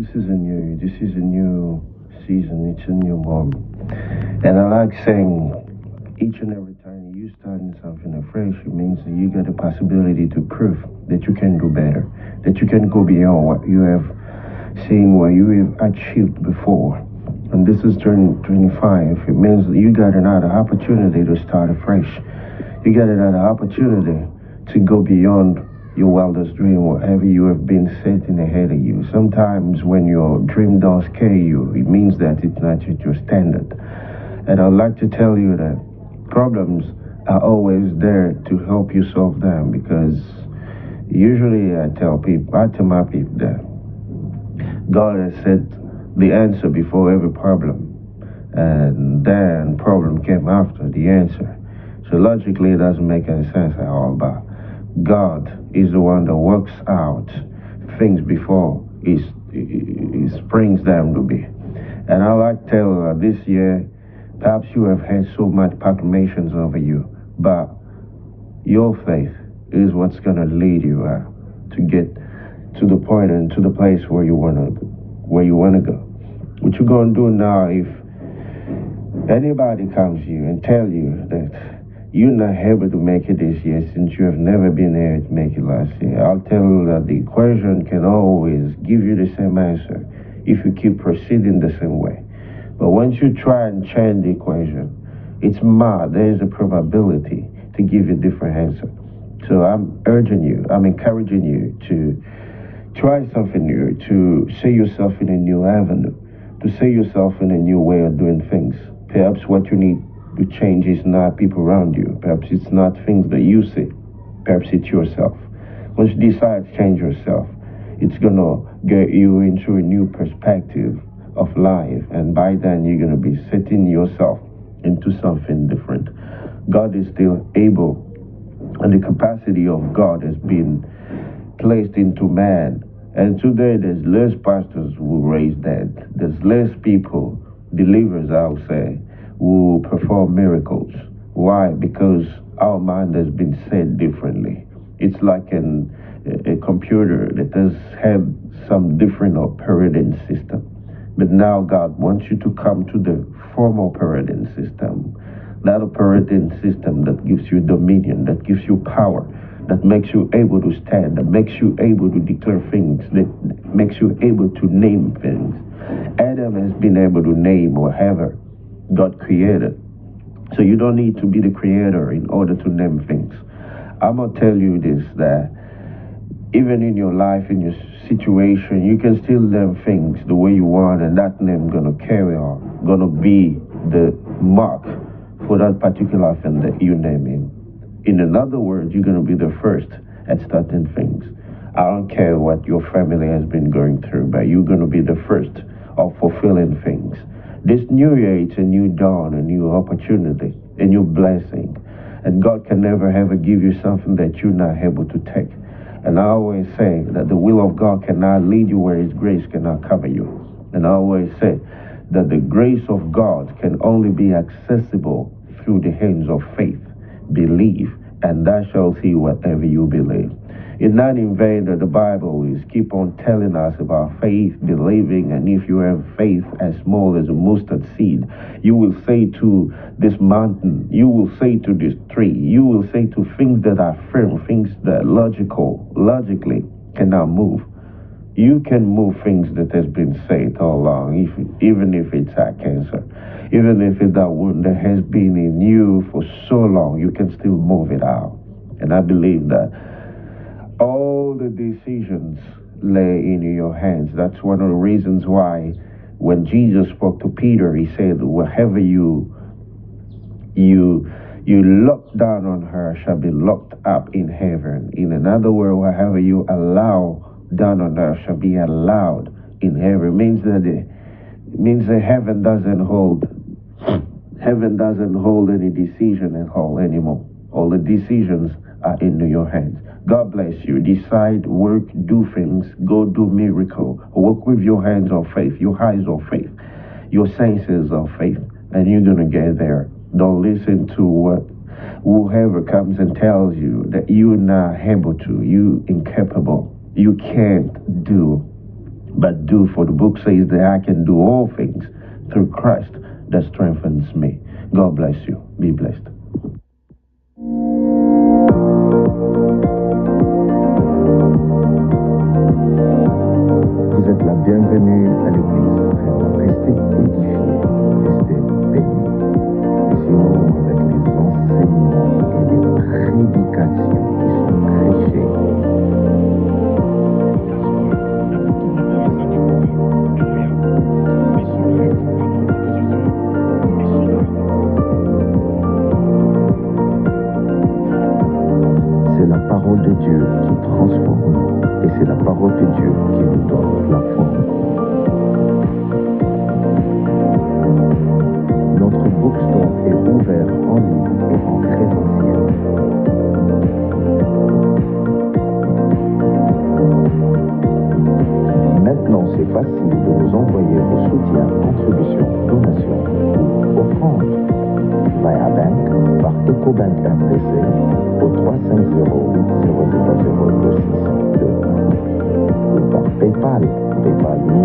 This is a new season. It's a new moment. And I like saying each and every time you starting something afresh, it means that you got the possibility to prove that you can do better, that you can go beyond what you have seen, what you have achieved before. And this is 2025. It means that you got another opportunity to start afresh. You got another opportunity to go beyond your wildest dream, whatever you have been setting ahead of you. Sometimes when your dream does scare you, it means that it's not at your standard. And I'd like to tell you that problems are always there to help you solve them, because usually I tell my people that God has set the answer before every problem, and then problem came after the answer. So logically it doesn't make any sense at all, but God is the one that works out things before He springs them to be. And I like to tell this year, perhaps you have had so much proclamations over you, but your faith is what's going to lead you to get to the point and to the place where you want to go. What you're going to do now, if anybody comes to you and tell you that you're not able to make it this year since you have never been able to make it last year, I'll tell you that the equation can always give you the same answer if you keep proceeding the same way. But once you try and change the equation, there is a probability to give you a different answer. So I'm encouraging you to try something new, to see yourself in a new avenue, to see yourself in a new way of doing things. Perhaps what you need to change is not people around you. Perhaps it's not things that you see. Perhaps it's yourself. Once you decide to change yourself, it's going to get you into a new perspective of life. And by then, you're going to be setting yourself into something different. God is still able, and the capacity of God has been placed into man. And today, there's less pastors who raise dead. There's less people, believers, I would say, who perform miracles. Why? Because our mind has been set differently. It's like a computer that has had some different operating system. But now God wants you to come to the former operating system. That operating system that gives you dominion, that gives you power, that makes you able to stand, that makes you able to declare things, that makes you able to name things. Adam has been able to name whatever God created. So you don't need to be the creator in order to name things. I'm going to tell you this, that even in your life, in your situation, you can still name things the way you want, and that name going to carry on, going to be the mark for that particular thing that you name in. In other words, you're going to be the first at starting things. I don't care what your family has been going through, but you're going to be the first of fulfilling things. This new year, it's a new dawn, a new opportunity, a new blessing. And God can never ever give you something that you're not able to take. And I always say that the will of God cannot lead you where His grace cannot cover you. And I always say that the grace of God can only be accessible through the hands of faith. Believe, and thou shalt see whatever you believe. It's not in vain that the Bible is keep on telling us about faith, believing, and if you have faith as small as a mustard seed, you will say to this mountain, you will say to this tree, you will say to things that are firm, things that logically cannot move. You can move things that has been said all along, even if it's a cancer, even if it's that wound that has been in you for so long, you can still move it out. And I believe that all the decisions lay in your hands. That's one of the reasons why when Jesus spoke to Peter, He said, wherever you look down on her shall be looked up in heaven. In other words, wherever you allow down on earth shall be allowed in heaven. Means that heaven doesn't hold any decision at all anymore. All the decisions are in your hands. God bless you. Decide, work, do things, go do miracle. Work with your hands of faith, your eyes of faith, your senses of faith, and you're going to get there. Don't listen to what whoever comes and tells you that you're not able to, you incapable, you can't do. but do, for the book says that I can do all things through Christ that strengthens me. God bless you. Be blessed. Vous êtes la bienvenue à l'église Rhema. Restez édifiés, restez bénis. Laissez-nous avec les enseignements et les prédications qui sont prêchées. C'est la parole de Dieu qui transforme et c'est la parole de Dieu qui nous donne la forme. Notre bookstore est ouvert en ligne et en présentiel. Maintenant, c'est facile de nous envoyer vos soutiens, contributions, donations ou offrandes via banque par EcoBank RDC au 350 800 2621 ou par PayPal, PayPal Me,